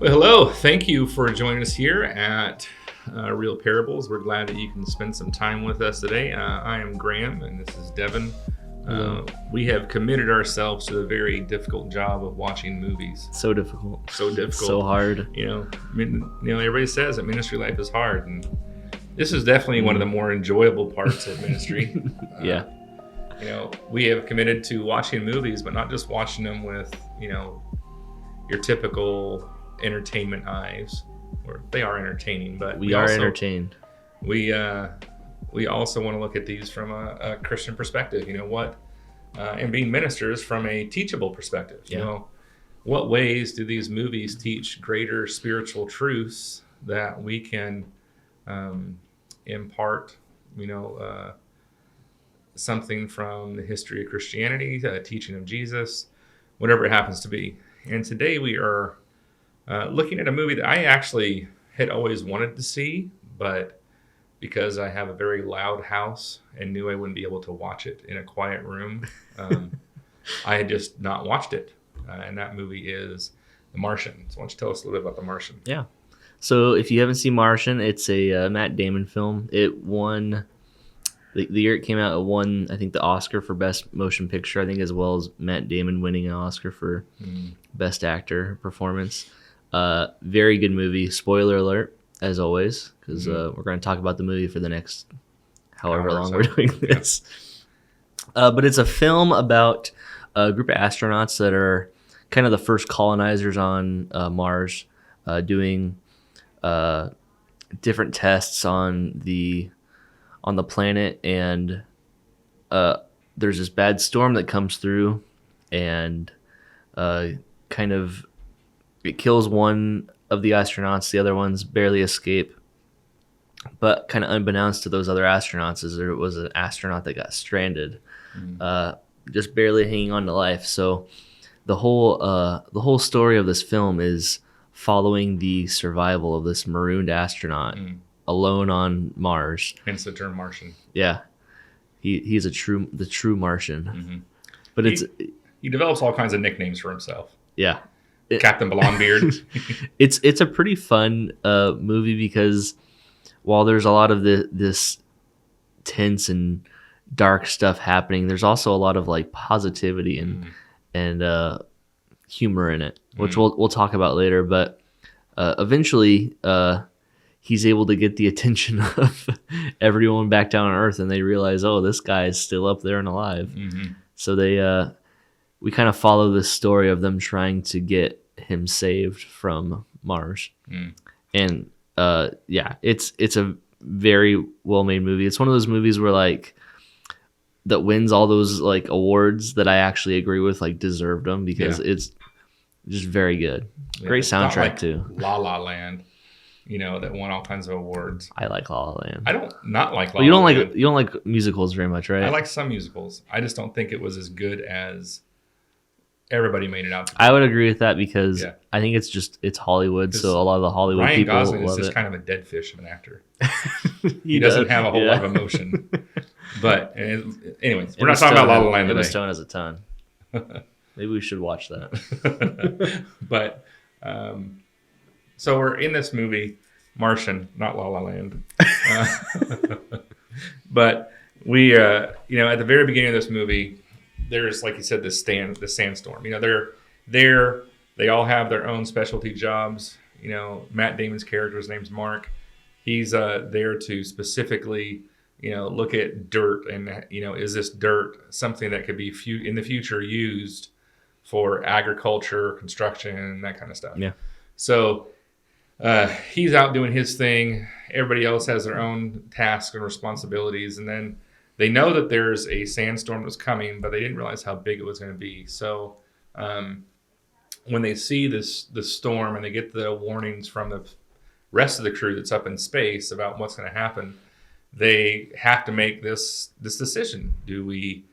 Well, hello. Thank you for joining us here at Real Parables. We're glad that you can spend some time with us today. I am Graham, and this is Devin. We have committed ourselves to the very difficult job of watching movies. So difficult. So hard. Everybody says that ministry life is hard, and this is definitely one of the more enjoyable parts of ministry. Yeah. We have committed to watching movies, but not just watching them with, your typical entertainment eyes, or they are entertaining, but we are entertained. We also want to look at these from a Christian perspective. And being ministers from a teachable perspective. Yeah. What ways do these movies teach greater spiritual truths that we can impart? Something from the history of Christianity, teaching of Jesus, whatever it happens to be. And today we are looking at a movie that I actually had always wanted to see, but because I have a very loud house and knew I wouldn't be able to watch it in a quiet room, I had just not watched it. And that movie is The Martian. So why don't you tell us a little bit about The Martian? Yeah. So if you haven't seen Martian, it's a Matt Damon film. It won, the year it came out, it won, I think, the Oscar for Best Motion Picture, I think, as well as Matt Damon winning an Oscar for Best Actor Performance. Very good movie. Spoiler alert, as always, because we're going to talk about the movie for the next however long we're doing this. Yeah. But it's a film about a group of astronauts that are kind of the first colonizers on Mars, doing different tests on the planet, and there's this bad storm that comes through, and it kills one of the astronauts. The other ones barely escape. But kind of unbeknownst to those other astronauts is there was an astronaut that got stranded, just barely hanging on to life. So the whole story of this film is following the survival of this marooned astronaut alone on Mars. Hence the term Martian. Yeah, he's the true Martian. Mm-hmm. But he develops all kinds of nicknames for himself. Yeah. Captain Blondebeard. It's a pretty fun movie because while there's a lot of this tense and dark stuff happening, there's also a lot of like positivity and humor in it, which we'll talk about later. But eventually, he's able to get the attention of everyone back down on Earth, and they realize, oh, this guy is still up there and alive. Mm-hmm. So we kind of follow this story of them trying to get him saved from Mars. And it's a very well-made movie. It's one of those movies where that wins all those awards that I actually agree with deserved them, because it's just very good. Great soundtrack too. La La Land, that won all kinds of awards. I like La La Land. I don't not like La La Land. You don't like musicals very much, right? I like some musicals. I just don't think it was as good as everybody made it out to be. I would agree with that, because I think it's Hollywood, so a lot of the Hollywood Ryan people Gosling love is just it. kind of a dead fish of an actor. he doesn't have a whole lot of emotion. But anyways, we're not talking about La La Land today. Emma Stone has a ton. Maybe we should watch that. But so we're in this movie, Martian, not La La Land. But we, at the very beginning of this movie, there's, like you said, the sandstorm. They all have their own specialty jobs. Matt Damon's character's name's Mark. He's there to specifically, look at dirt and, is this dirt something that could be in the future used for agriculture, construction, that kind of stuff. Yeah. So he's out doing his thing. Everybody else has their own tasks and responsibilities, and then they know that there's a sandstorm that's coming, but they didn't realize how big it was going to be. So when they see the storm and they get the warnings from the rest of the crew that's up in space about what's going to happen, they have to make this decision. Do we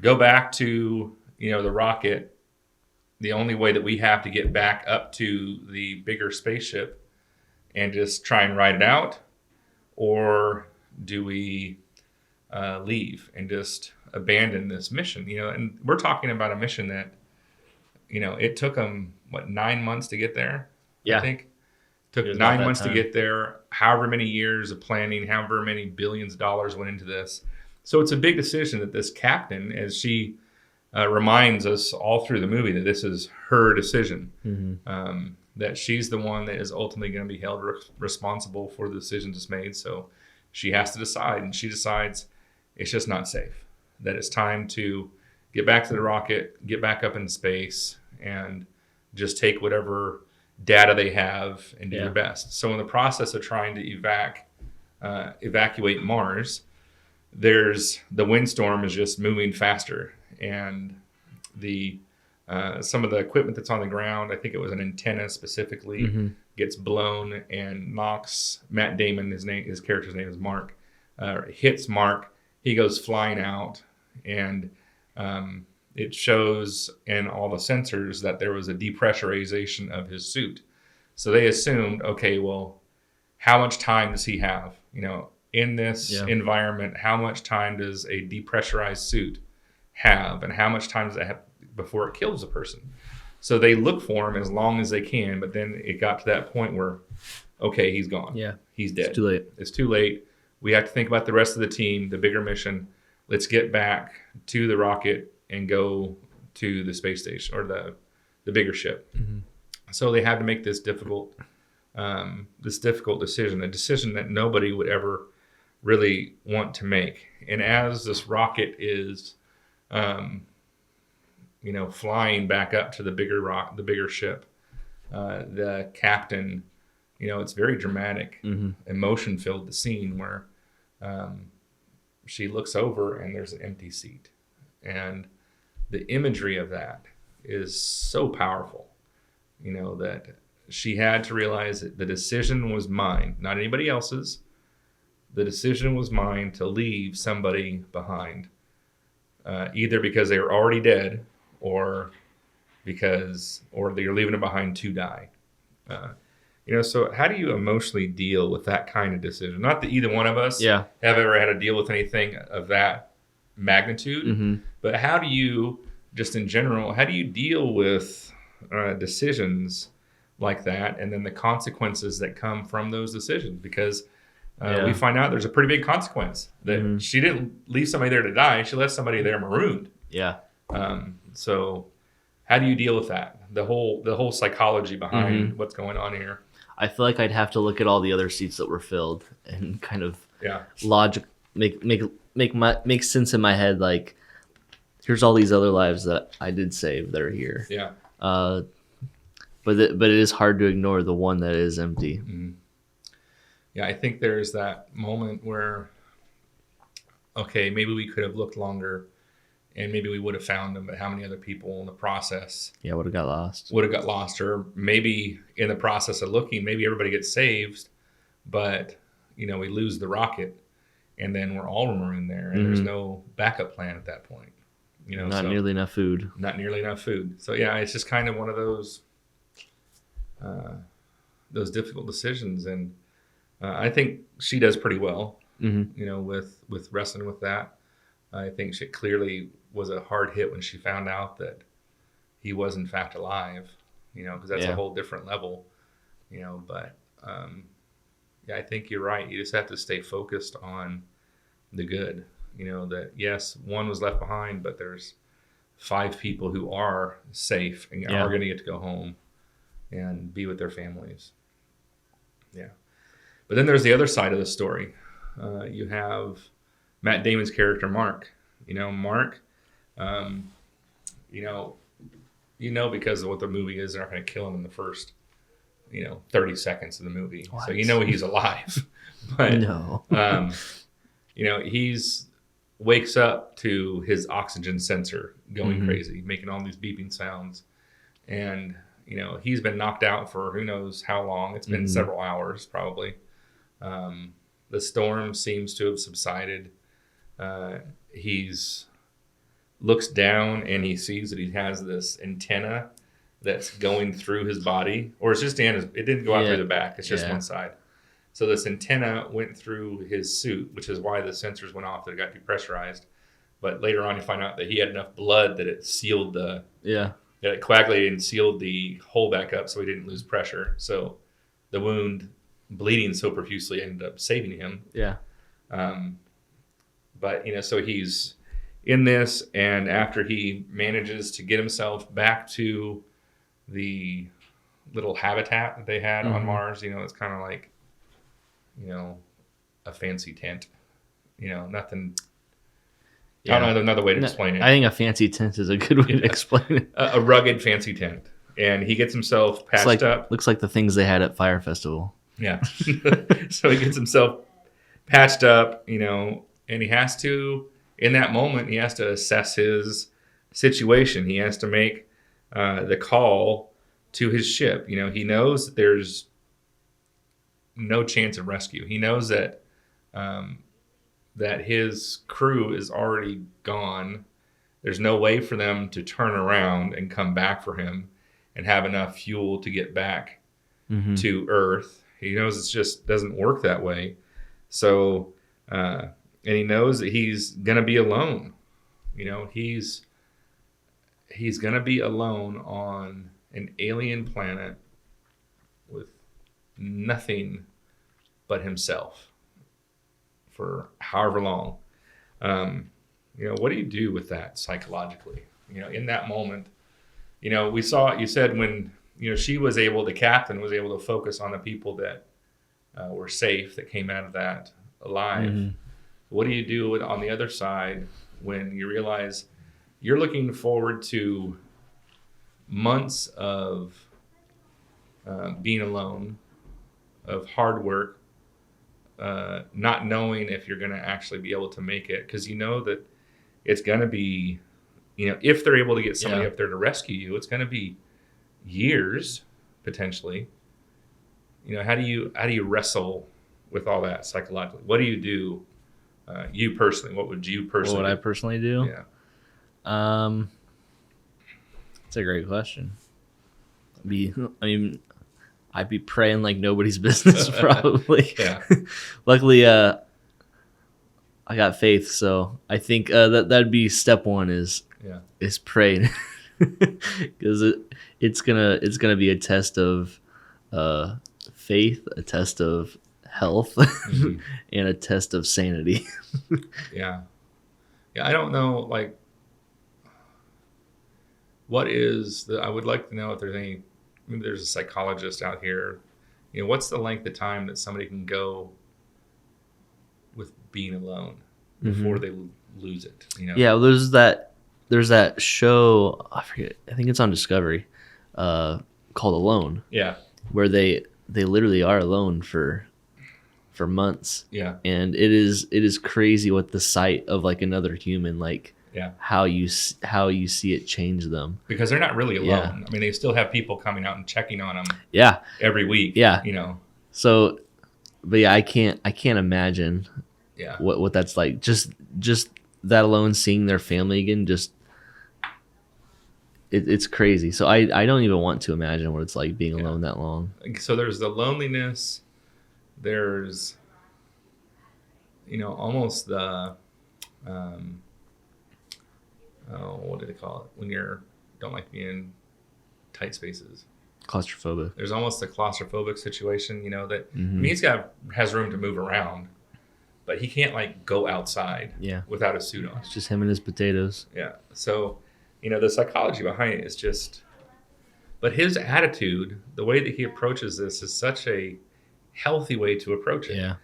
go back to the rocket, the only way that we have to get back up to the bigger spaceship, and just try and ride it out, or do we leave and just abandon this mission? And we're talking about a mission that it took them 9 months to get there. Yeah. I think. Took It was about 9 that months to time. get there, however many years of planning, however many billions of dollars went into this. So it's a big decision that this captain, as she reminds us all through the movie, that this is her decision. That she's the one that is ultimately going to be held responsible for the decisions that's made. So she has to decide, and she decides it's just not safe. That it's time to get back to the rocket, get back up into space, and just take whatever data they have and do their best. So in the process of trying to evacuate Mars, there's the windstorm is just moving faster, and the some of the equipment that's on the ground, I think it was an antenna specifically, gets blown and knocks Matt Damon. His character's name is Mark. Hits Mark. He goes flying out, and it shows in all the sensors that there was a depressurization of his suit. So they assumed, okay, well, how much time does he have? In this environment, how much time does a depressurized suit have, and how much time does it have before it kills a person? So they look for him as long as they can, but then it got to that point where, okay, he's gone. Yeah. He's dead. It's too late. It's too late. We have to think about the rest of the team, the bigger mission. Let's get back to the rocket and go to the space station or the bigger ship. So they had to make this difficult decision, a decision that nobody would ever really want to make. And as this rocket is, flying back up to the bigger ship, the captain, it's very dramatic, emotion-filled, the scene where she looks over and there's an empty seat. And the imagery of that is so powerful, that she had to realize that the decision was mine, not anybody else's. The decision was mine to leave somebody behind, either because they were already dead or they're leaving it behind to die. So how do you emotionally deal with that kind of decision? Not that either one of us have ever had to deal with anything of that magnitude, but how do you, just in general, how do you deal with decisions like that, and then the consequences that come from those decisions? Because we find out there's a pretty big consequence that she didn't leave somebody there to die; she left somebody there marooned. Yeah. So, how do you deal with that? The whole psychology behind what's going on here. I feel like I'd have to look at all the other seats that were filled and kind of logic make sense in my head. Like, here's all these other lives that I did save that are here. Yeah. But it is hard to ignore the one that is empty. Yeah, I think there's that moment where, okay, maybe we could have looked longer, and maybe we would have found them, but how many other people in the process would have got lost? Or maybe in the process of looking, maybe everybody gets saved, but we lose the rocket, and then we're all marooned there, and there's no backup plan at that point. Not nearly enough food. Not nearly enough food. So yeah, it's just kind of one of those difficult decisions, and I think she does pretty well. With wrestling with that. I think she clearly was a hard hit when she found out that he was in fact alive. Because that's a whole different level. But I think you're right. You just have to stay focused on the good. That yes, one was left behind, but there's 5 people who are safe and are going to get to go home and be with their families. Yeah. But then there's the other side of the story. You have Matt Damon's character, Mark. Mark, because of what the movie is, they're not going to kill him in the first, 30 seconds of the movie. What? So he's alive. But, no. He's wakes up to his oxygen sensor going crazy, making all these beeping sounds. And, he's been knocked out for who knows how long. It's been several hours, probably. The storm seems to have subsided. He's looks down and he sees that he has this antenna that's going through his body, or it's just it didn't go out through the back. It's just one side. So this antenna went through his suit, which is why the sensors went off, that it got depressurized. But later on, you find out that he had enough blood that it sealed the that it coagulated and sealed the hole back up so he didn't lose pressure. So the wound bleeding so profusely ended up saving him. Yeah. But so he's in this, and after he manages to get himself back to the little habitat that they had on Mars, it's kind of like, a fancy tent, nothing. Yeah. I don't know another way to explain it. I think a fancy tent is a good way to explain it. A rugged fancy tent. And he gets himself patched up. Looks like the things they had at Fire Festival. Yeah. So he gets himself patched up, and he has to, in that moment, he has to assess his situation. He has to make the call to his ship. He knows that there's no chance of rescue. He knows that that his crew is already gone. There's no way for them to turn around and come back for him and have enough fuel to get back to Earth. He knows it just doesn't work that way. So, and he knows that he's going to be alone. He's going to be alone on an alien planet with nothing but himself for however long. What do you do with that psychologically? In that moment, we saw, you said when, she was able, the captain was able to focus on the people that were safe, that came out of that alive. What do you do on the other side when you realize you're looking forward to months of being alone, of hard work, not knowing if you're going to actually be able to make it, because that it's going to be, if they're able to get somebody up there to rescue you, it's going to be years potentially. How do you wrestle with all that psychologically? What do you do, you personally? What would you personally? What would I personally do? Yeah. That's a great question. I'd be praying like nobody's business, probably. Yeah. Luckily, I got faith, so I think that'd be step one is praying, because it's gonna be a test of faith, a test of health, and a test of sanity. Yeah. I don't know, like, what is I would like to know if there's any. Maybe there's a psychologist out here. What's the length of time that somebody can go with being alone before they lose it? Yeah, there's that show, I forget, I think it's on Discovery, called Alone. Yeah. Where they literally are alone for months. Yeah. And it is crazy what the sight of like another human, like, how you see it change them, because they're not really alone. I mean, they still have people coming out and checking on them. Yeah. Every week. Yeah. So, but I can't imagine. Yeah. What that's like. Just that alone, seeing their family again. Just it's crazy. So I don't even want to imagine what it's like being alone that long. So there's the loneliness. There's, almost the. What do they call it when don't like being in tight spaces? Claustrophobic. There's almost a claustrophobic situation, that I mean, has room to move around, but he can't like go outside without a suit on. It's just him and his potatoes. Yeah. So, the psychology behind it is just, but his attitude, the way that he approaches this is such a healthy way to approach it. Yeah.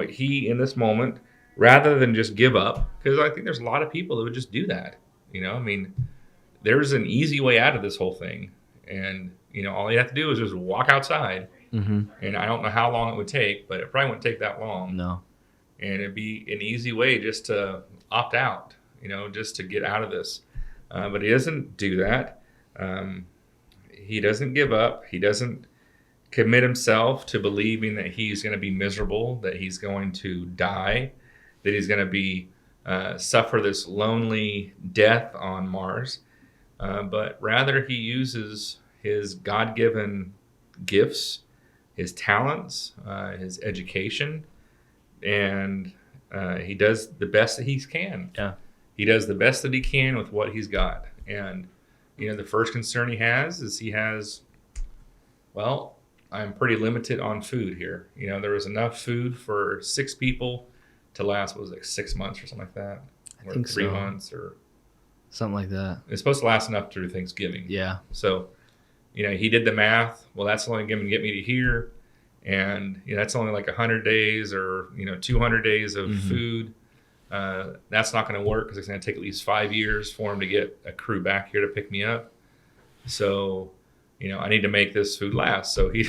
He, in this moment, rather than just give up, because I think there's a lot of people that would just do that. I mean, there's an easy way out of this whole thing. And, all you have to do is just walk outside. And I don't know how long it would take, but it probably wouldn't take that long. No. And it'd be an easy way just to opt out, just to get out of this. But he doesn't do that. He doesn't give up. He doesn't commit himself to believing that he's going to be miserable, that he's going to die, that he's going to be suffer this lonely death on Mars, but rather he uses his God-given gifts, his talents, his education, and he does the best that he can. Yeah. He does the best that he can with what he's got. And the first concern he has, well, I'm pretty limited on food here. There was enough food for 6 people to last, what was it, like 6 months or something like that? I think 3 so. months or Something like that. it's supposed to last enough through Thanksgiving. Yeah. So, he did the math. Well, that's only going to get me to here. And that's only like 100 days or 200 days of food. That's not going to work because it's going to take at least 5 years for him to get a crew back here to pick me up. So, I need to make this food last. So he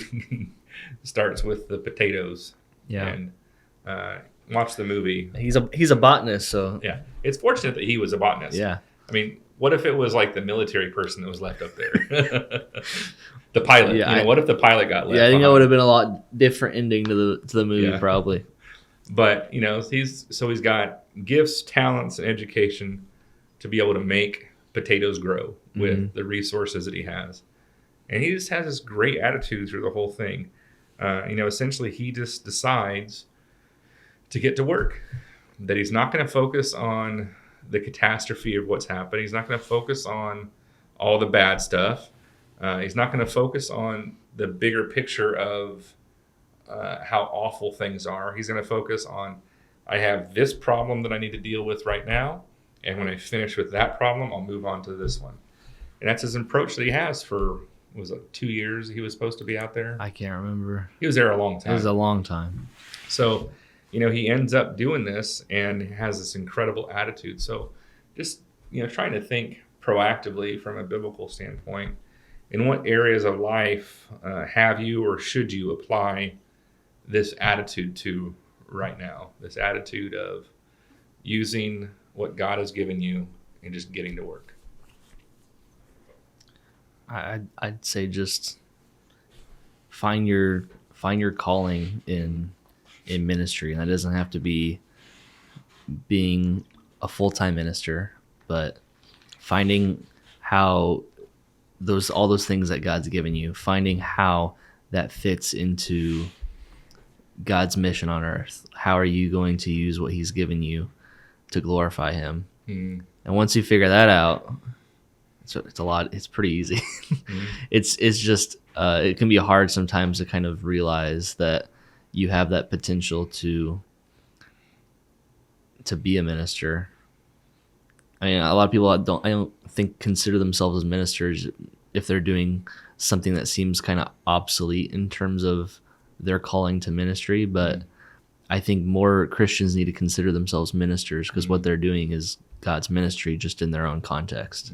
starts with the potatoes. Yeah. And watch the movie. He's a botanist, so Yeah, it's fortunate that he was a botanist. yeah. I mean, what if it was like the military person that was left up there? The pilot. Yeah, what if the pilot got left? Yeah, I think that behind? would have been a lot different ending to the movie, Yeah. probably. But he's got gifts, talents, and education to be able to make potatoes grow with the resources that he has, and he just has this great attitude through the whole thing. Essentially, he just decides to get to work. That he's not going to focus on the catastrophe of what's happened. He's not going to focus on all the bad stuff. He's not going to focus on the bigger picture of how awful things are. He's going to focus on, I have this problem that I need to deal with right now, and when I finish with that problem, I'll move on to this one. And that's his approach that he has for, was it 2 years he was supposed to be out there? I can't remember. He was there a long It time. was a long time. So, he ends up doing this and has this incredible attitude. So just, trying to think proactively from a biblical standpoint, in what areas of life have you or should you apply this attitude to right now? This attitude of using what God has given you and just getting to work. I'd say just find your calling in ministry, and that doesn't have to be being a full-time minister, but finding how all those things that God's given you, finding how that fits into God's mission on earth. How are you going to use what He's given you to glorify Him? And once you figure that out, it's a lot. It's pretty easy. It's just it can be hard sometimes to kind of realize that you have that potential to be a minister. I mean, a lot of people I don't think consider themselves as ministers if they're doing something that seems kind of obsolete in terms of their calling to ministry. But I think more Christians need to consider themselves ministers because what they're doing is God's ministry, just in their own context.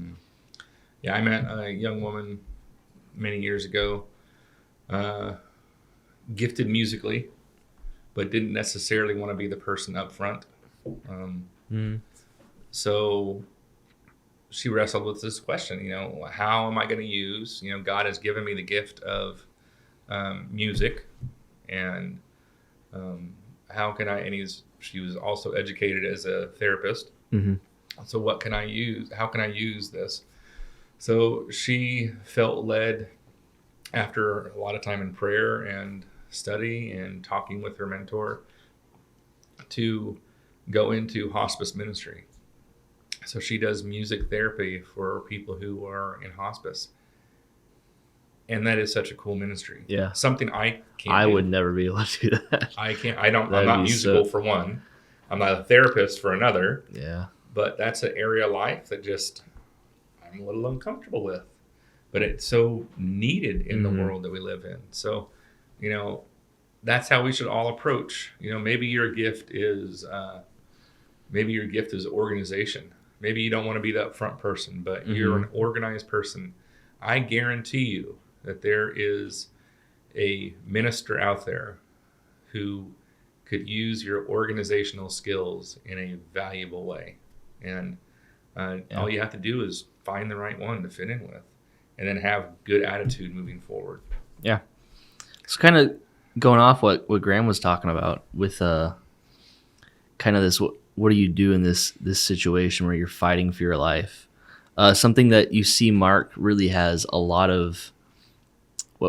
Yeah, I met a young woman many years ago, gifted musically, but didn't necessarily want to be the person up front. So she wrestled with this question, how am I going to use, God has given me the gift of music, and how can I, and she was also educated as a therapist. So what can I use? How can I use this? So she felt led, after a lot of time in prayer and study and talking with her mentor, to go into hospice ministry. So she does music therapy for people who are in hospice. And that is such a cool ministry. Yeah. Something I can't I do. would never be able to do that. I'm not That'd be musical for one. I'm not a therapist for another. Yeah. But that's an area of life that just I'm a little uncomfortable with. But it's so needed in the world that we live in. So, that's how we should all approach. Maybe your gift is organization. Maybe you don't want to be that front person, but you're an organized person. I guarantee you that there is a minister out there who could use your organizational skills in a valuable way. And all you have to do is find the right one to fit in with, and then have good attitude moving forward. Yeah. It's kind of going off what Graham was talking about with kind of this, what do you do in this situation where you're fighting for your life? Something that you see Mark really has a lot of,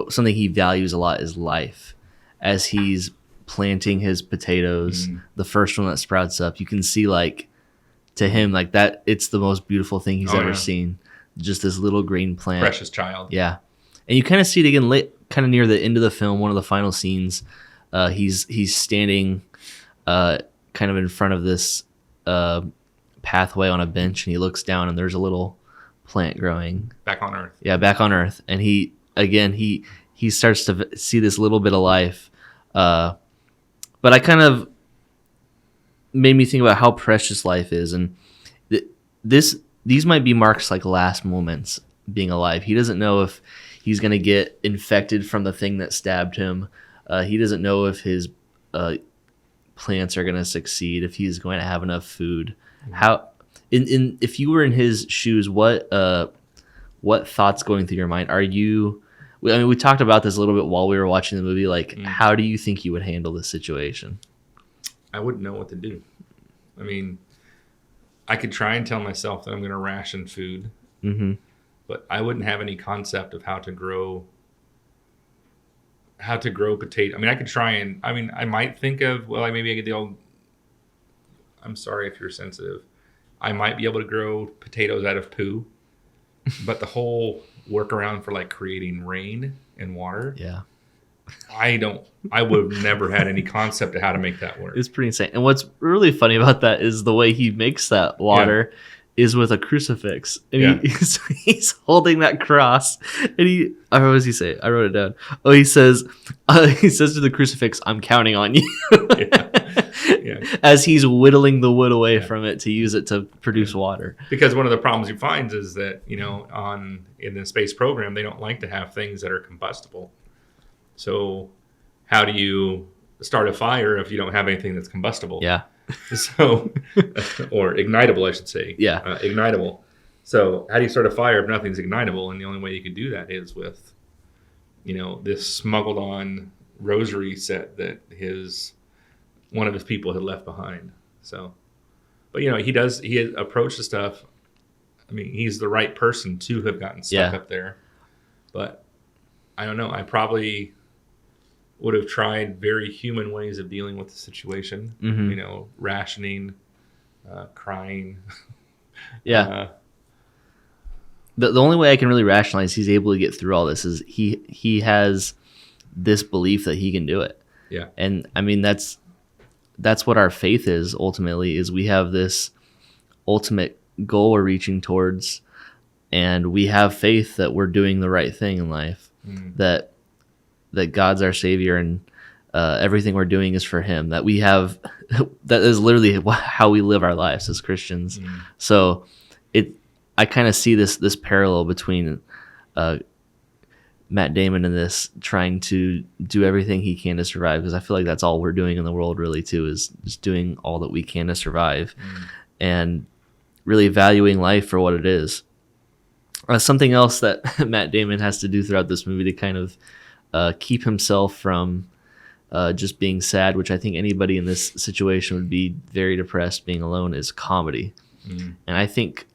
something he values a lot is life. As he's planting his potatoes, the first one that sprouts up, you can see to him, that it's the most beautiful thing he's ever seen. just this little green plant. Precious child. Yeah. And you kind of see it again kind of near the end of the film, one of the final scenes. He's standing kind of in front of this pathway on a bench, and he looks down, and there's a little plant growing. Back on Earth. Yeah, back on Earth. And he starts to see this little bit of life. But I kind of made me think about how precious life is. And these might be Mark's like last moments being alive. He doesn't know if he's going to get infected from the thing that stabbed him. He doesn't know if his plants are going to succeed, if he's going to have enough food. How if you were in his shoes, what thoughts going through your mind? We talked about this a little bit while we were watching the movie. Like, how do you think you would handle this situation? I wouldn't know what to do. I mean, I could try and tell myself that I'm going to ration food, but I wouldn't have any concept of how to grow potato. I mean, I could try and, I might think of, maybe I get the old, I'm sorry if you're sensitive, I might be able to grow potatoes out of poo, but the whole workaround for like creating rain and water, I would have never had any concept of how to make that work. It's pretty insane. And what's really funny about that is the way he makes that water is with a crucifix. And he's holding that cross. And what does he say? I wrote it down. Oh, he says to the crucifix, "I'm counting on you." As he's whittling the wood away from it to use it to produce water. Because one of the problems he finds is that, in the space program, they don't like to have things that are combustible. So how do you start a fire if you don't have anything that's combustible? Yeah. So, or ignitable, I should say. Yeah. Ignitable. So how do you start a fire if nothing's ignitable? And the only way you could do that is with, this smuggled on rosary set that one of his people had left behind. So, but he had approached the stuff. I mean, he's the right person to have gotten stuck up there, but I don't know. I probably would have tried very human ways of dealing with the situation. Rationing, crying. Yeah. The only way I can really rationalize he's able to get through all this is he has this belief that he can do it. Yeah. And I mean, that's what our faith is ultimately, is we have this ultimate goal we're reaching towards, and we have faith that we're doing the right thing in life, that God's our Savior, and everything we're doing is for Him, that we have, that is literally how we live our lives as Christians. So I kind of see this parallel between Matt Damon in this, trying to do everything he can to survive, because I feel like that's all we're doing in the world really too, is just doing all that we can to survive, and really valuing life for what it is. Something else that Matt Damon has to do throughout this movie to kind of keep himself from just being sad, which I think anybody in this situation would be very depressed being alone, is comedy. And I think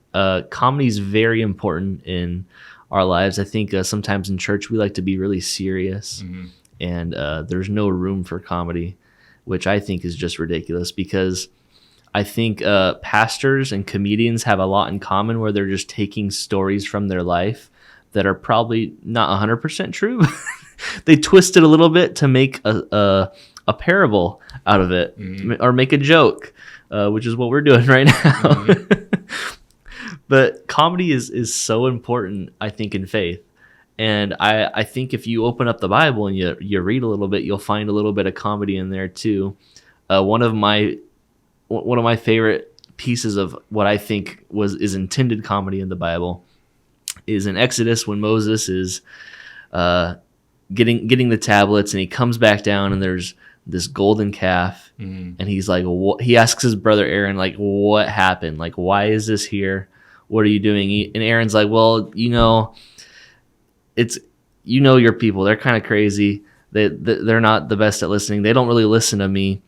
comedy is very important in our lives. I think sometimes in church we like to be really serious, and there's no room for comedy, which I think is just ridiculous, because I think pastors and comedians have a lot in common, where they're just taking stories from their life that are probably not 100% true. They twist it a little bit to make a parable out of it, or make a joke, which is what we're doing right now. But comedy is so important, I think, in faith. And I think if you open up the Bible and you read a little bit, you'll find a little bit of comedy in there too. One of my favorite pieces of what I think is intended comedy in the Bible is in Exodus, when Moses is getting the tablets, and he comes back down, and there's this golden calf, and he's like, he asks his brother Aaron, like, what happened? Like, why is this here? What are you doing? And Aaron's like, well, it's your people. They're kind of crazy. They're not the best at listening. They don't really listen to me.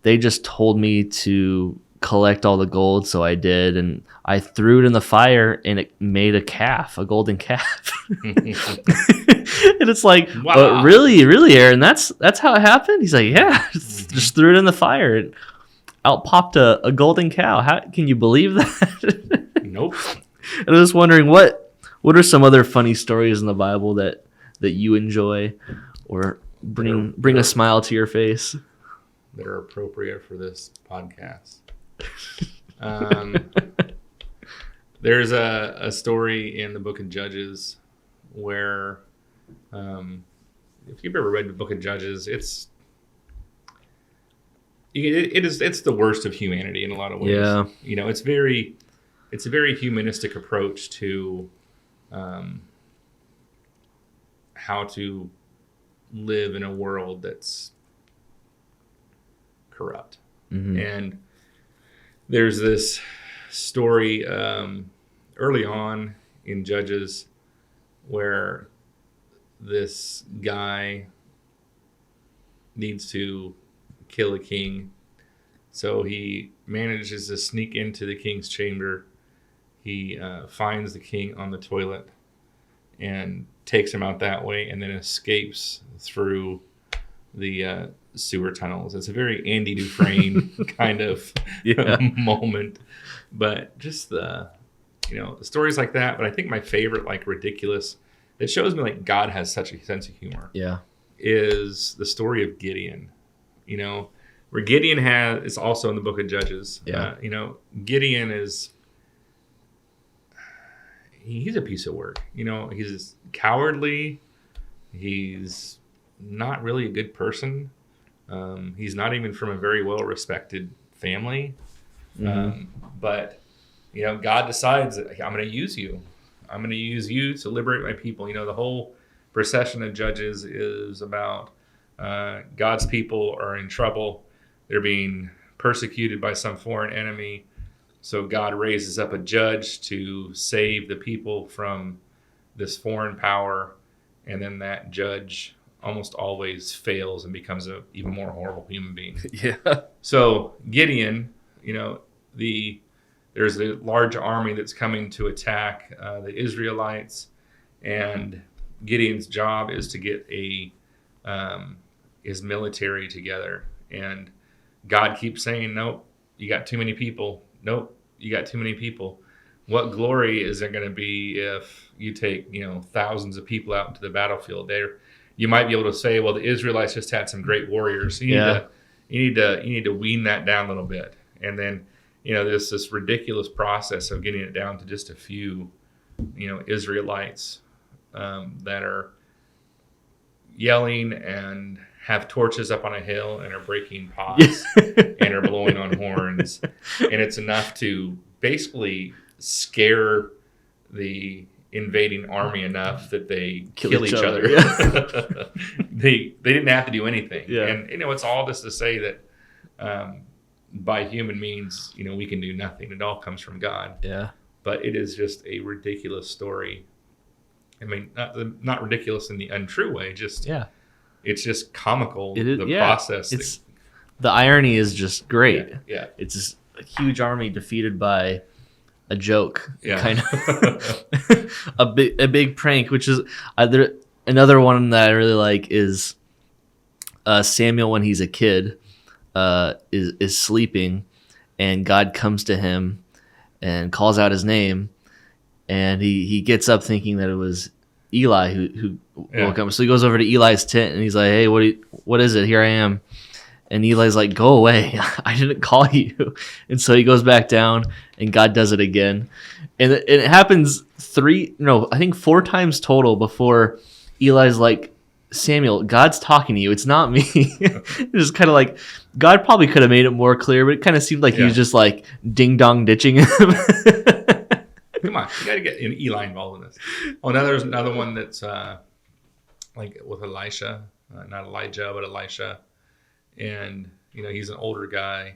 They just told me to collect all the gold, so I did, and I threw it in the fire, and it made a calf, a golden calf. And it's like, wow. Really, Aaron? That's how it happened? He's like, yeah, just threw it in the fire, and out popped a golden cow. How can you believe that? Nope. And I was wondering what What are some other funny stories in the Bible that you enjoy, or bring a smile to your face? That are appropriate for this podcast. There's a story in the book of Judges where, if you've ever read the book of Judges, it's the worst of humanity in a lot of ways. Yeah. It's a very humanistic approach to how to live in a world that's corrupt. Mm-hmm. And there's this story early on in Judges where this guy needs to kill a king. So he manages to sneak into the king's chamber. He finds the king on the toilet and takes him out that way, and then escapes through the sewer tunnels. It's a very Andy Dufresne kind of moment, but just the stories like that. But I think my favorite, like, ridiculous, that shows me like God has such a sense of humor, is the story of Gideon. Where Gideon is also in the book of Judges. Gideon he's a piece of work. He's cowardly. He's not really a good person. He's not even from a very well-respected family. Mm-hmm. But God decides that I'm going to use you. I'm going to use you to liberate my people. The whole procession of Judges is about God's people are in trouble. They're being persecuted by some foreign enemy. So God raises up a judge to save the people from this foreign power. And then that judge almost always fails and becomes an even more horrible human being. Yeah. So Gideon, there's a large army that's coming to attack the Israelites. And Gideon's job is to get his military together. And God keeps saying, nope, you got too many people. Nope, you got too many people. What glory is there going to be if you take, thousands of people out into the battlefield? You might be able to say, well, the Israelites just had some great warriors. So you need to wean that down a little bit. And then, there's this ridiculous process of getting it down to just a few, Israelites that are yelling and have torches up on a hill and are breaking pots and are blowing on horns. And it's enough to basically scare the invading army enough that they kill each other. Yeah. They didn't have to do anything. Yeah. And, it's all this to say that by human means, we can do nothing. It all comes from God. Yeah. But it is just a ridiculous story. I mean, not ridiculous in the untrue way, just... Yeah. It's just comical, process. The irony is just great. Yeah. It's just a huge army defeated by a joke. Yeah. Kind of a big prank, which is another one that I really like is Samuel when he's a kid is sleeping, and God comes to him and calls out his name, and he gets up thinking that it was Eli who woke up. So he goes over to Eli's tent and he's like, hey, what is it? Here I am. And Eli's like, go away. I didn't call you. And so he goes back down and God does it again. And it happens 4 times total before Eli's like, Samuel, God's talking to you. It's not me. It's kind of like God probably could have made it more clear, but it kind of seemed like he was just like ding dong ditching him. Come on, you got to get Eli involved in this. Oh, now there's another one that's like with Elisha, not Elijah, but Elisha, and he's an older guy,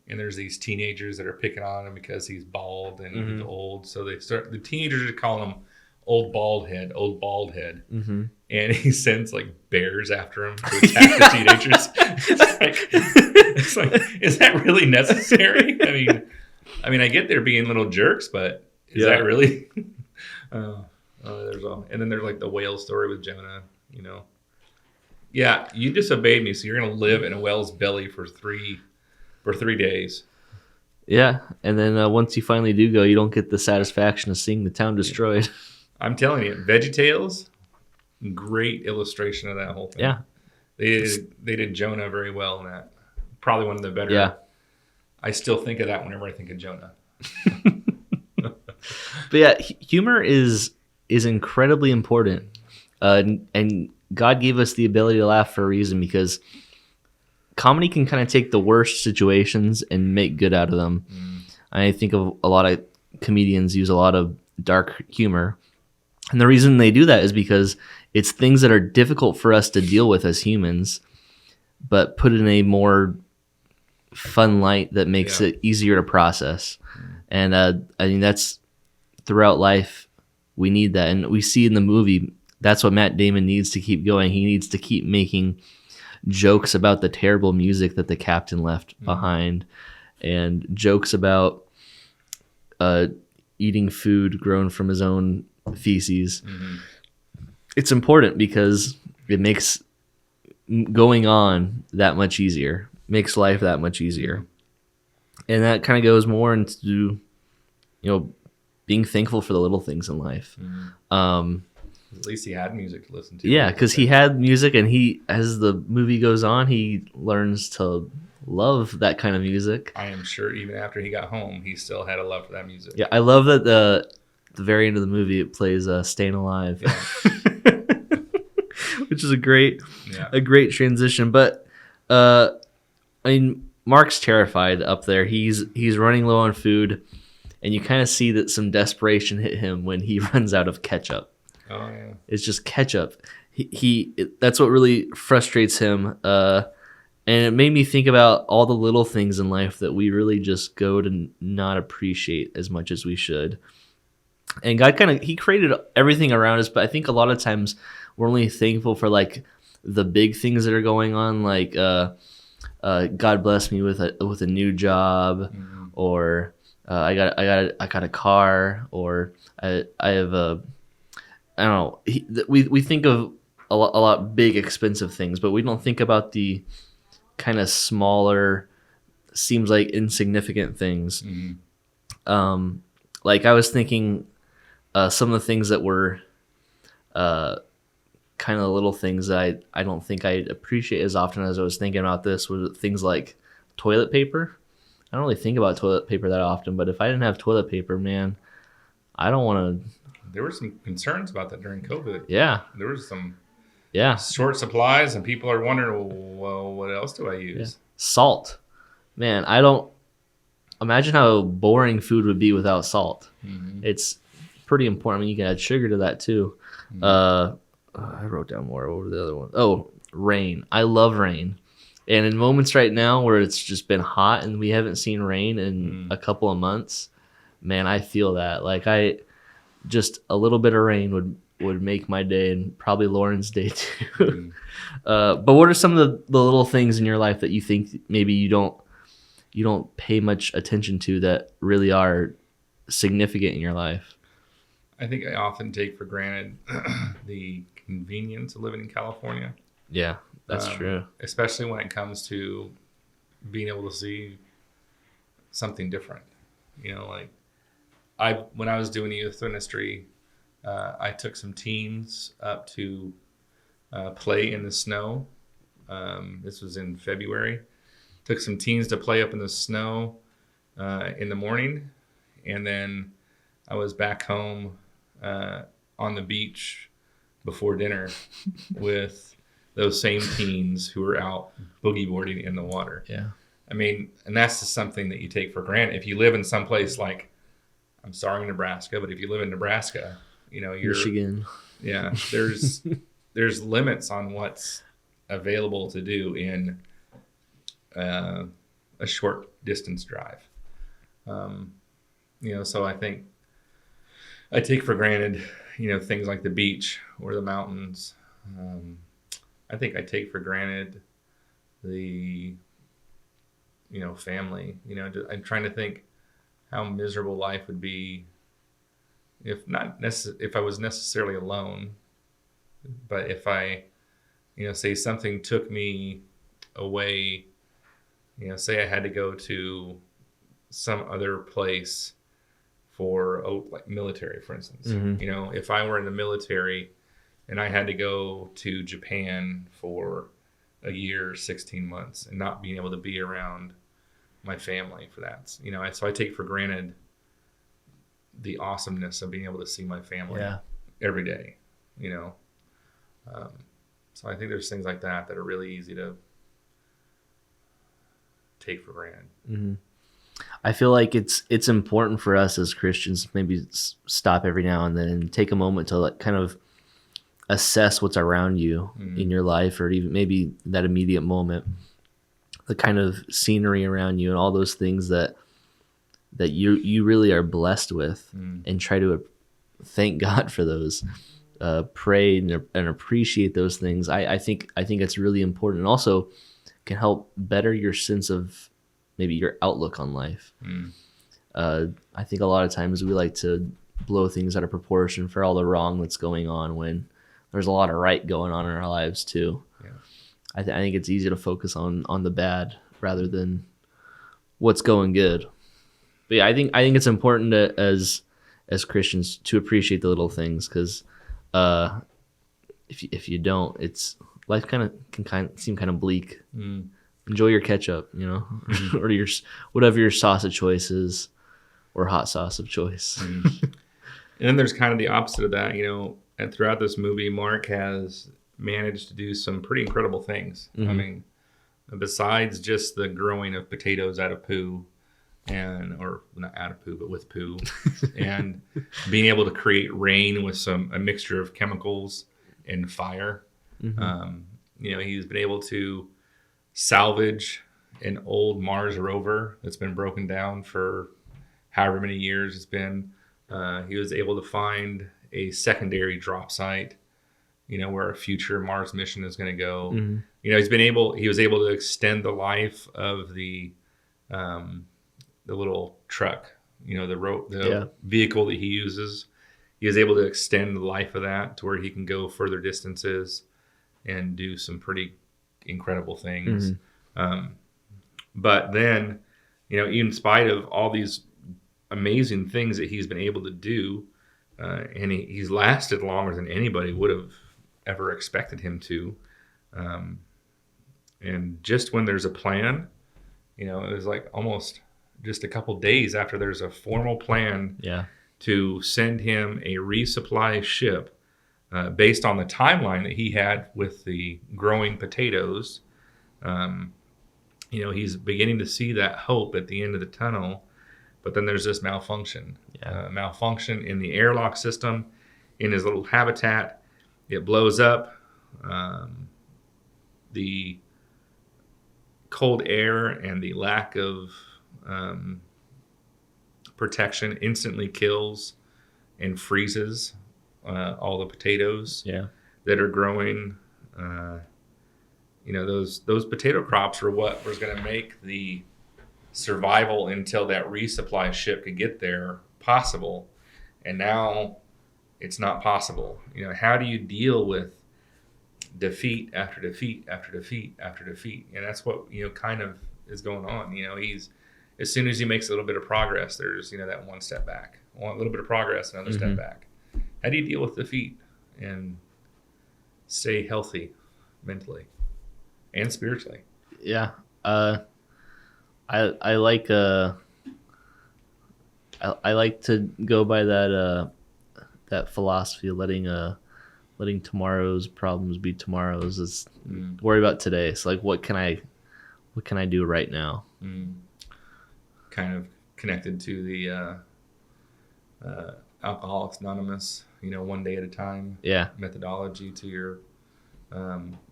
and there's these teenagers that are picking on him because he's bald and he's old. So the teenagers are calling him old bald head, and he sends like bears after him to attack the teenagers. It's like, is that really necessary? I mean, I get they're being little jerks, but. Is that really? And then there's like the whale story with Jonah. Yeah, you disobeyed me, so you're gonna live in a whale's belly for 3 days. Yeah, and then once you finally do go, you don't get the satisfaction of seeing the town destroyed. I'm telling you, VeggieTales, great illustration of that whole thing. Yeah. They did Jonah very well in that. Probably one of the better. Yeah. I still think of that whenever I think of Jonah. But yeah, humor is incredibly important, and God gave us the ability to laugh for a reason, because comedy can kind of take the worst situations and make good out of them. I think of a lot of comedians use a lot of dark humor, and the reason they do that is because it's things that are difficult for us to deal with as humans, but put in a more fun light that makes it easier to process. And I mean, that's throughout life, we need that. And we see in the movie, that's what Matt Damon needs to keep going. He needs to keep making jokes about the terrible music that the captain left behind, and jokes about eating food grown from his own feces. It's important because it makes going on that much easier, makes life that much easier. And that kind of goes more into, being thankful for the little things in life. At least he had music to listen to. Yeah, because he had music, and as the movie goes on, he learns to love that kind of music. I am sure even after he got home, he still had a love for that music. Yeah, I love that the very end of the movie, it plays "Staying Alive," which is a great transition. But I mean, Mark's terrified up there. He's running low on food, and you kind of see that some desperation hit him when he runs out of ketchup. Oh yeah, it's just ketchup. That's what really frustrates him. And it made me think about all the little things in life that we really just go to not appreciate as much as we should. And God he created everything around us, but I think a lot of times we're only thankful for like the big things that are going on, like God bless me with a new job, or I got a car, or I have a, I don't know. We think of a lot big expensive things, but we don't think about the kind of smaller, seems like insignificant things. Like I was thinking, some of the things that were kind of little things that I don't think I appreciate as often as I was thinking about this, was things like toilet paper. I don't really think about toilet paper that often, but if I didn't have toilet paper, man, I don't want to. There were some concerns about that during COVID. Yeah. There was some short supplies, and people are wondering, well, what else do I use? Yeah. Salt. Man, I don't imagine how boring food would be without salt. It's pretty important. I mean, you can add sugar to that too. I wrote down more. What were the other ones? Oh, rain. I love rain. And in moments right now where it's just been hot and we haven't seen rain in a couple of months, man, I feel that. Like just a little bit of rain would make my day, and probably Lauren's day too. But what are some of the little things in your life that you think maybe you don't pay much attention to that really are significant in your life? I think I often take for granted the convenience of living in California. Yeah, that's true. Especially when it comes to being able to see something different. Like when I was doing youth ministry, I took some teens up to play in the snow. This was in February. Took some teens to play up in the snow in the morning, and then I was back home on the beach before dinner with those same teens who were out boogie boarding in the water. Yeah. I mean, and that's just something that you take for granted. If you live in some place like, I'm sorry, Nebraska, but if you live in Nebraska, you're Michigan. Yeah, there's limits on what's available to do in a short distance drive. So I think I take for granted, things like the beach or the mountains. I think I take for granted the, family. I'm trying to think how miserable life would be if I was necessarily alone, but if I, say something took me away, say I had to go to some other place for like military, for instance. Mhm. You know, if I were in the military and I had to go to Japan for a year, 16 months, and not being able to be around my family for that, you know, so I take for granted the awesomeness of being able to see my family Yeah. every day, you know. Um, so I think there's things like that that are really easy to take for granted. Mhm. I feel like it's important for us as Christians to maybe stop every now and then and take a moment to like kind of assess what's around you in your life, or even maybe that immediate moment, the kind of scenery around you and all those things that you really are blessed with, and try to thank God for those. Pray and appreciate those things. I think it's really important, and also can help better your sense of maybe your outlook on life. I think a lot of times we like to blow things out of proportion for all the wrong that's going on when there's a lot of right going on in our lives too. Yeah. I think it's easy to focus on the bad rather than what's going good. But yeah, I think it's important to, as Christians, to appreciate the little things, because if you don't, it's life can seem kind of bleak. Enjoy your ketchup, you know, or your whatever your sauce of choice is, or hot sauce of choice. And then there's kind of the opposite of that, you know. And throughout this movie, Mark has managed to do some pretty incredible things. I mean, besides just the growing of potatoes out of poo, or not out of poo, but with poo, and being able to create rain with a mixture of chemicals and fire. You know, he's been able to salvage an old Mars rover that's been broken down for however many years it's been. He was able to find a secondary drop site, you know, where a future Mars mission is going to go. You know, he was able to extend the life of the little truck, you know, the vehicle that he uses. He was able to extend the life of that to where he can go further distances and do some pretty incredible things. But then, you know, in spite of all these amazing things that he's been able to do, and he's lasted longer than anybody would have ever expected him to. And just when there's a plan, you know, it was like almost just a couple days after there's a formal plan to send him a resupply ship, based on the timeline that he had with the growing potatoes. You know, he's beginning to see that hope at the end of the tunnel, but then there's this malfunction. Malfunction in the airlock system, in his little habitat. It blows up. The cold air and the lack of protection instantly kills and freezes all the potatoes that are growing. You know, those potato crops are what was going to make the survival until that resupply ship could get there possible. And now it's not possible. You know, how do you deal with defeat after defeat after defeat after defeat? And that's what, you know, kind of is going on. You know, as soon as he makes a little bit of progress, there's, you know, that one step back. A little bit of progress, another step back. How do you deal with defeat and stay healthy mentally and spiritually? Yeah. I like I like to go by that philosophy of letting tomorrow's problems be tomorrow's. Is worry about today. So like, what can I do right now? Kind of connected to the Alcoholics Anonymous, you know, one day at a time methodology to your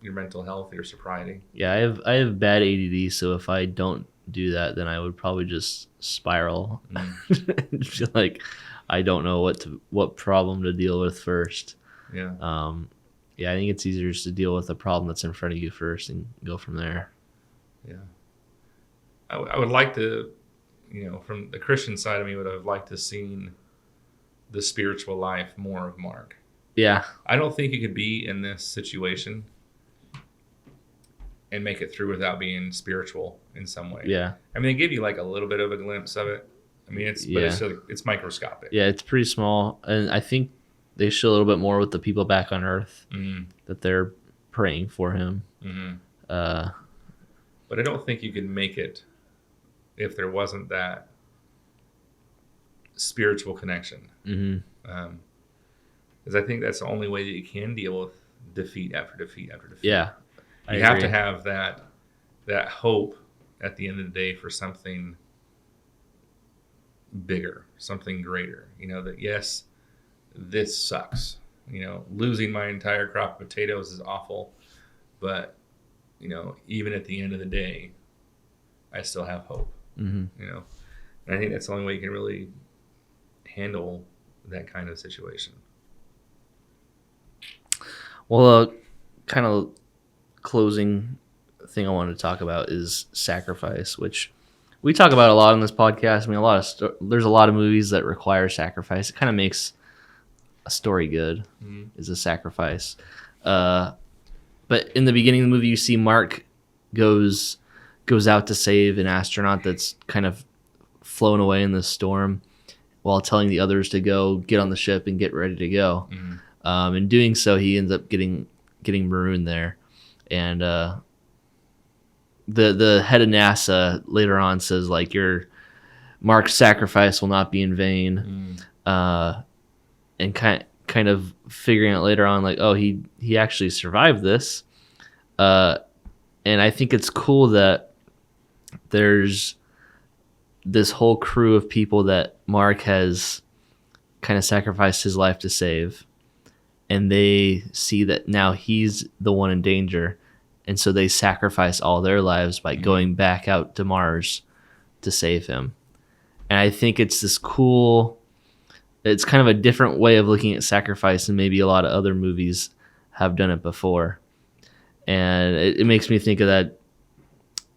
mental health, your sobriety. Yeah, I have bad ADD, so if I don't do that, then I would probably just spiral. And feel like I don't know what problem to deal with first. I think it's easier just to deal with the problem that's in front of you first and go from there. I would like to, you know, from the Christian side of me, would have liked to seen the spiritual life more of Mark. I don't think you could be in this situation and make it through without being spiritual in some way. I mean, they give you like a little bit of a glimpse of it. I I mean, it's Yeah. but it's microscopic. Yeah, it's pretty small, and I think they show a little bit more with the people back on Earth Mm-hmm. that they're praying for him. Mm-hmm. Uh, But I don't think you could make it if there wasn't that spiritual connection. mm-hmm. Because I think that's the only way that you can deal with defeat after defeat after defeat. Yeah, I You have agree. to have that hope at the end of the day for something bigger, something greater. You know, that yes, this sucks. You know, losing my entire crop of potatoes is awful, but you know, even at the end of the day, I still have hope. Mm-hmm. You know, and I think that's the only way you can really handle that kind of situation. Well, kind of closing thing I wanted to talk about is sacrifice, which we talk about a lot on this podcast. I mean, there's a lot of movies that require sacrifice. It kind of makes a story good. Mm-hmm. Is a sacrifice. But in the beginning of the movie, you see Mark goes out to save an astronaut that's kind of flown away in the storm, while telling the others to go get on the ship and get ready to go. Mm-hmm. In doing so, he ends up getting marooned there, and the head of NASA later on says like your Mark's sacrifice will not be in vain, and kind of figuring out later on like, oh, he actually survived this, and I think it's cool that there's this whole crew of people that Mark has kind of sacrificed his life to save, and they see that now he's the one in danger, and so they sacrifice all their lives by going back out to Mars to save him. And I think it's this cool, it's kind of a different way of looking at sacrifice than maybe a lot of other movies have done it before. And it makes me think of that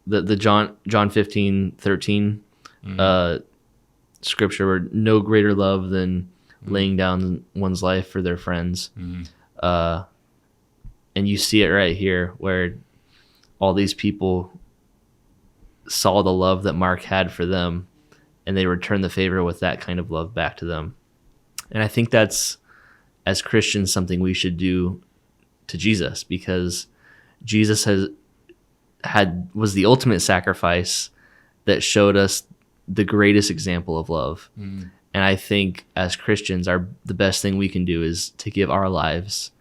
the John 15:13 scripture, where no greater love than laying down one's life for their friends. And you see it right here, where all these people saw the love that Mark had for them, and they returned the favor with that kind of love back to them. And I think that's, as Christians, something we should do to Jesus, because Jesus was the ultimate sacrifice that showed us the greatest example of love. And I think as Christians, the best thing we can do is to give our lives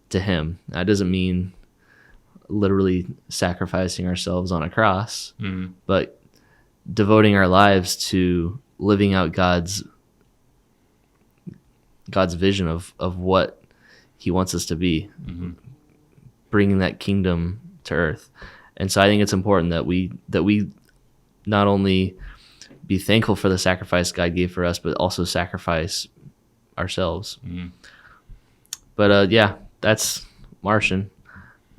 to him. That doesn't mean literally sacrificing ourselves on a cross, but devoting our lives to living out God's vision of what he wants us to be, bringing that kingdom to earth. And so I think it's important that we not only be thankful for the sacrifice God gave for us, but also sacrifice ourselves. But yeah, that's Martian.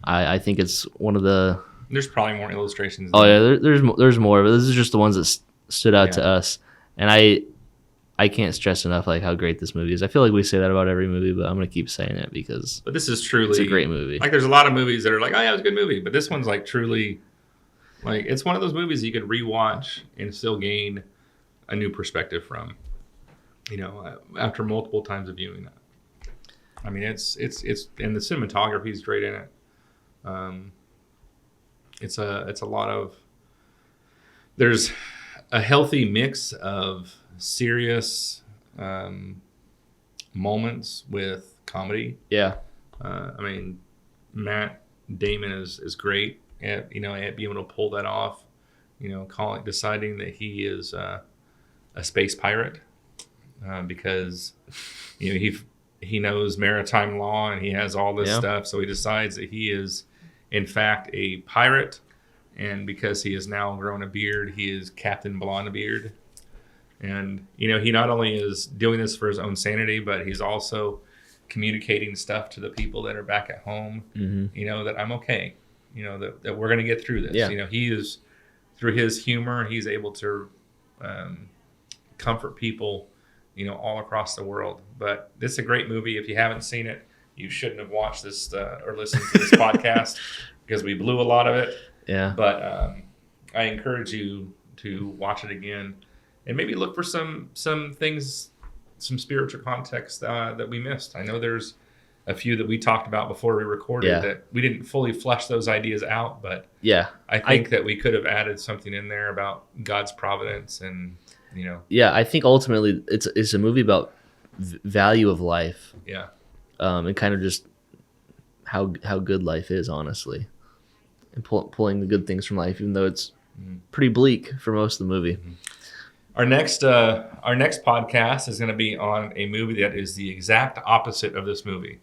I think it's one of the. There's probably more illustrations. Oh yeah, there's more, but this is just the ones that stood out to us, and I can't stress enough like how great this movie is. I feel like we say that about every movie, but I'm gonna keep saying it because. But this is truly. It's a great movie. Like there's a lot of movies that are like, oh yeah, it was a good movie, but this one's like truly, like it's one of those movies you could rewatch and still gain a new perspective from. You know, after multiple times of viewing that. I mean, it's and the cinematography is great in it. It's a lot of. There's a healthy mix of serious moments with comedy. Yeah. I mean, Matt Damon is great at at being able to pull that off. You know, deciding that he is a space pirate because he knows maritime law and he has all this stuff. So he decides that he is, in fact, a pirate. And because he has now grown a beard, he is Captain Blondebeard. And, he not only is doing this for his own sanity, but he's also communicating stuff to the people that are back at home, that I'm okay, that we're going to get through this. Yeah. He is, through his humor, he's able to comfort people, all across the world. But this is a great movie. If you haven't seen it, you shouldn't have watched this or listened to this podcast because we blew a lot of it. Yeah. But I encourage you to watch it again and maybe look for some things, some spiritual context that we missed. I know there's a few that we talked about before we recorded that we didn't fully flesh those ideas out, but I think that we could have added something in there about God's providence and, you know. Yeah, I think ultimately it's a movie about value of life. Yeah. And kind of just how good life is, honestly. And pulling the good things from life, even though it's pretty bleak for most of the movie. Mm-hmm. Our next podcast is going to be on a movie that is the exact opposite of this movie.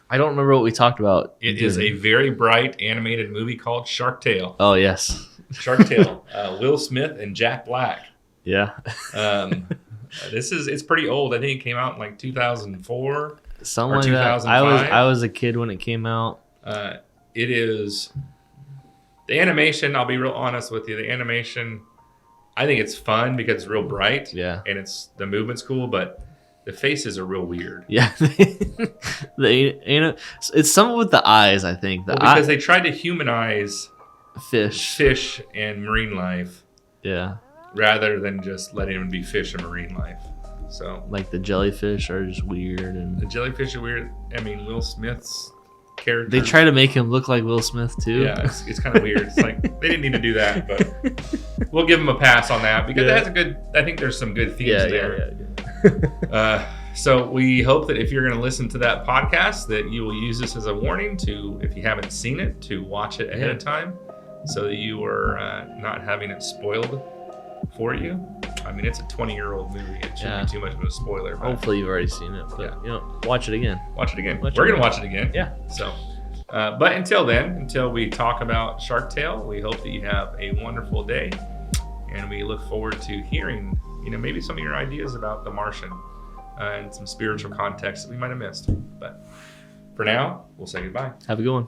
I don't remember what we talked about. It is a very bright animated movie called Shark Tale. Oh, yes. Shark Tale. Will Smith and Jack Black. Yeah. It's pretty old. I think it came out in like 2004. Something like that. I was a kid when it came out. It is the animation. I'll be real honest with you. The animation, I think it's fun because it's real bright. Yeah, and the movement's cool, but the faces are real weird. Yeah, it's something with the eyes. I think because they tried to humanize fish and marine life. Yeah, rather than just letting them be fish and marine life. So like the jellyfish are just weird, and the jellyfish are weird. I mean, Will Smith's character. They try to make him look like Will Smith too. Yeah, it's kind of weird. It's like they didn't need to do that, but we'll give him a pass on that because it has a good. I think there's some good themes there. So we hope that if you're going to listen to that podcast, that you will use this as a warning to, if you haven't seen it, to watch it ahead of time, so that you are not having it spoiled for you. I mean, it's a 20-year-old movie. It shouldn't be too much of a spoiler. But hopefully you've already seen it, but watch it again. Watch it again. We're going to watch it again. Yeah. So, but until then, until we talk about Shark Tale, we hope that you have a wonderful day, and we look forward to hearing, maybe some of your ideas about The Martian and some spiritual context that we might have missed. But for now, we'll say goodbye. Have a good one.